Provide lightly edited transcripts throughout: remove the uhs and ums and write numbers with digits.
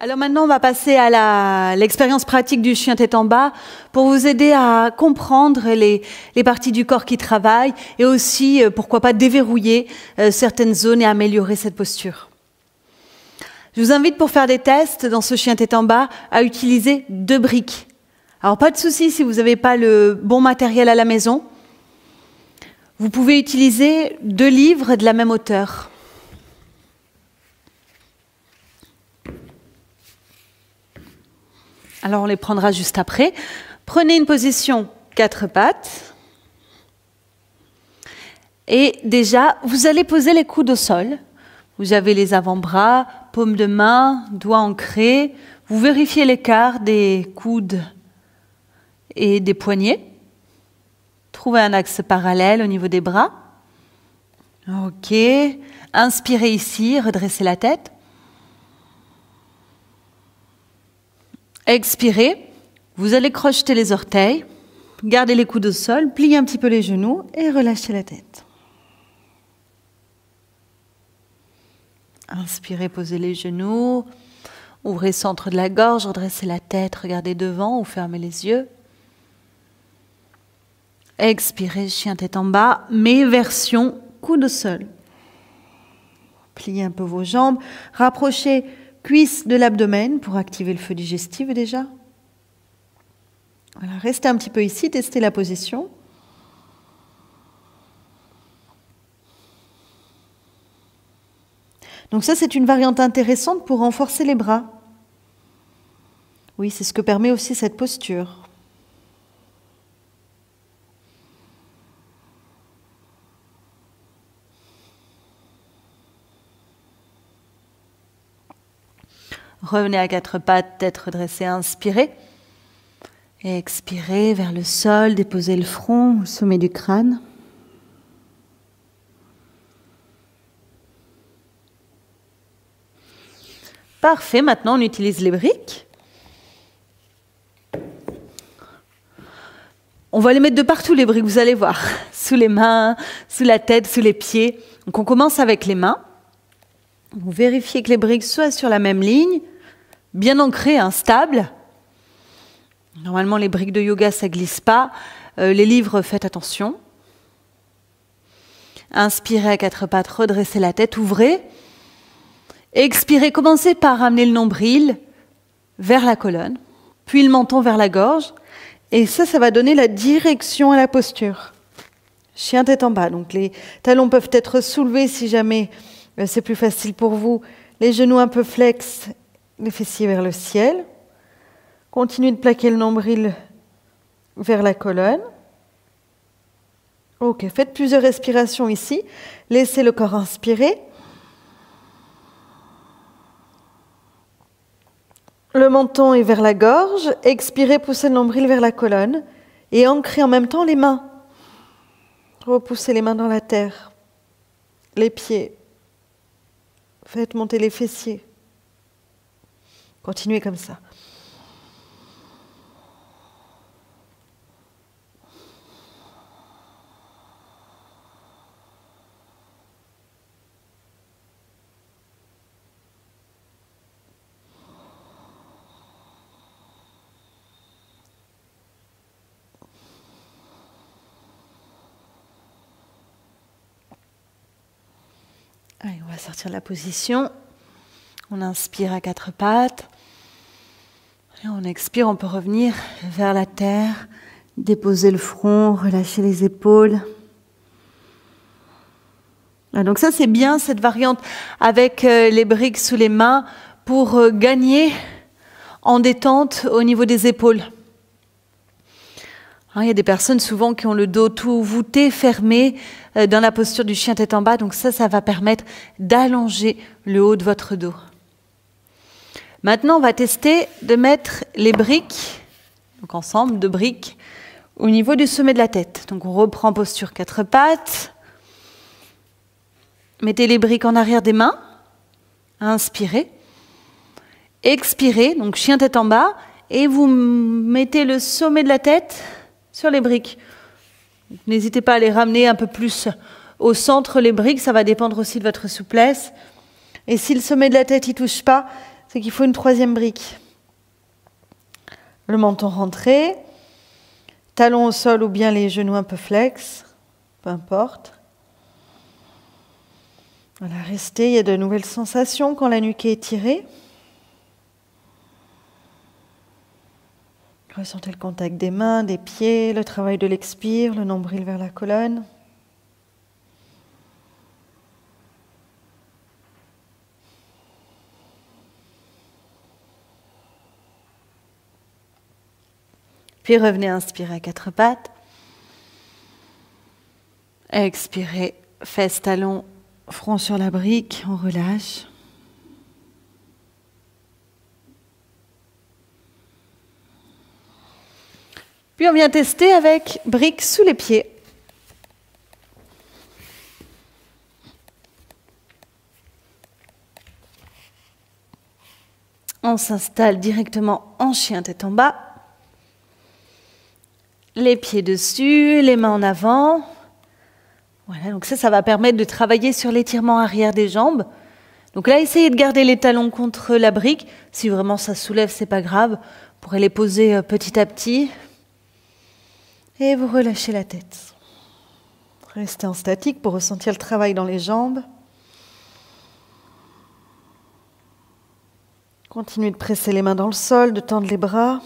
Alors maintenant, on va passer à l'expérience pratique du chien tête en bas pour vous aider à comprendre les parties du corps qui travaillent et aussi, pourquoi pas, déverrouiller certaines zones et améliorer cette posture. Je vous invite pour faire des tests dans ce chien tête en bas à utiliser 2 briques. Alors pas de souci si vous n'avez pas le bon matériel à la maison. Vous pouvez utiliser 2 livres de la même hauteur. Alors on les prendra juste après. Prenez une position 4 pattes. Et déjà, vous allez poser les coudes au sol. Vous avez les avant-bras, paume de main, doigts ancrés. Vous vérifiez l'écart des coudes et des poignets. Trouvez un axe parallèle au niveau des bras. Ok. Inspirez ici, redressez la tête. Expirez, vous allez crocheter les orteils, gardez les coudes au sol, pliez un petit peu les genoux et relâchez la tête. Inspirez, posez les genoux, ouvrez le centre de la gorge, redressez la tête, regardez devant ou fermez les yeux. Expirez, chien tête en bas, mais version coude au sol. Pliez un peu vos jambes, rapprochez cuisse de l'abdomen pour activer le feu digestif déjà. Voilà, restez un petit peu ici, testez la position. Donc ça, c'est une variante intéressante pour renforcer les bras. Oui, c'est ce que permet aussi cette posture. Revenez à 4 pattes, tête redressée, inspirez. Et expirez vers le sol, déposez le front au sommet du crâne. Parfait, maintenant on utilise les briques. On va les mettre de partout les briques, vous allez voir. Sous les mains, sous la tête, sous les pieds. Donc on commence avec les mains. Vous vérifiez que les briques soient sur la même ligne. Bien ancré, stables. Normalement, les briques de yoga, ça ne glisse pas. Les livres, faites attention. Inspirez à 4 pattes, redressez la tête, ouvrez. Expirez, commencez par ramener le nombril vers la colonne, puis le menton vers la gorge. Et ça va donner la direction à la posture. Chien tête en bas. Donc les talons peuvent être soulevés si jamais c'est plus facile pour vous. Les genoux un peu flex. Les fessiers vers le ciel. Continuez de plaquer le nombril vers la colonne. Ok, faites plusieurs respirations ici. Laissez le corps inspirer. Le menton est vers la gorge. Expirez, poussez le nombril vers la colonne. Et ancrez en même temps les mains. Repoussez les mains dans la terre. Les pieds. Faites monter les fessiers. Continuez comme ça. Allez, on va sortir de la position. On inspire à 4 pattes. Et on expire, on peut revenir vers la terre, déposer le front, relâcher les épaules. Donc ça, c'est bien, cette variante avec les briques sous les mains pour gagner en détente au niveau des épaules. Il y a des personnes souvent qui ont le dos tout voûté, fermé dans la posture du chien tête en bas. Donc ça va permettre d'allonger le haut de votre dos. Maintenant, on va tester de mettre les briques, donc ensemble, 2 briques, au niveau du sommet de la tête. Donc on reprend posture 4 pattes. Mettez les briques en arrière des mains. Inspirez. Expirez, donc chien tête en bas. Et vous mettez le sommet de la tête sur les briques. N'hésitez pas à les ramener un peu plus au centre, les briques. Ça va dépendre aussi de votre souplesse. Et si le sommet de la tête n'y touche pas, c'est qu'il faut une troisième brique. Le menton rentré, talons au sol ou bien les genoux un peu flex, peu importe. Voilà, restez, il y a de nouvelles sensations quand la nuque est étirée. Ressentez le contact des mains, des pieds, le travail de l'expire, le nombril vers la colonne. Puis revenez inspirer à quatre pattes. Expirez, fesses, talons, front sur la brique, on relâche. Puis on vient tester avec brique sous les pieds. On s'installe directement en chien tête en bas. Les pieds dessus, les mains en avant. Voilà, donc ça va permettre de travailler sur l'étirement arrière des jambes. Donc là, essayez de garder les talons contre la brique. Si vraiment ça soulève, c'est pas grave. Vous pourrez les poser petit à petit. Et vous relâchez la tête. Restez en statique pour ressentir le travail dans les jambes. Continuez de presser les mains dans le sol, de tendre les bras.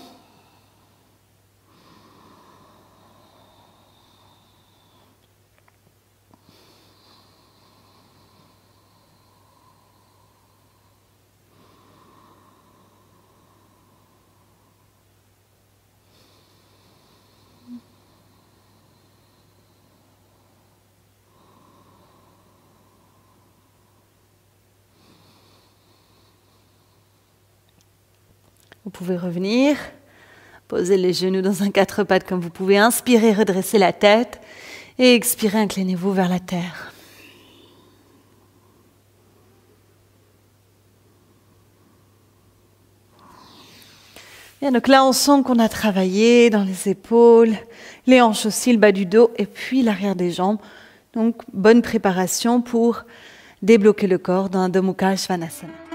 Vous pouvez revenir, poser les genoux dans un quatre pattes comme vous pouvez, inspirer, redresser la tête et expirer, inclinez-vous vers la terre. Bien, donc là, on sent qu'on a travaillé dans les épaules, les hanches aussi, le bas du dos et puis l'arrière des jambes. Donc, bonne préparation pour débloquer le corps dans Adho Mukha Svanasana.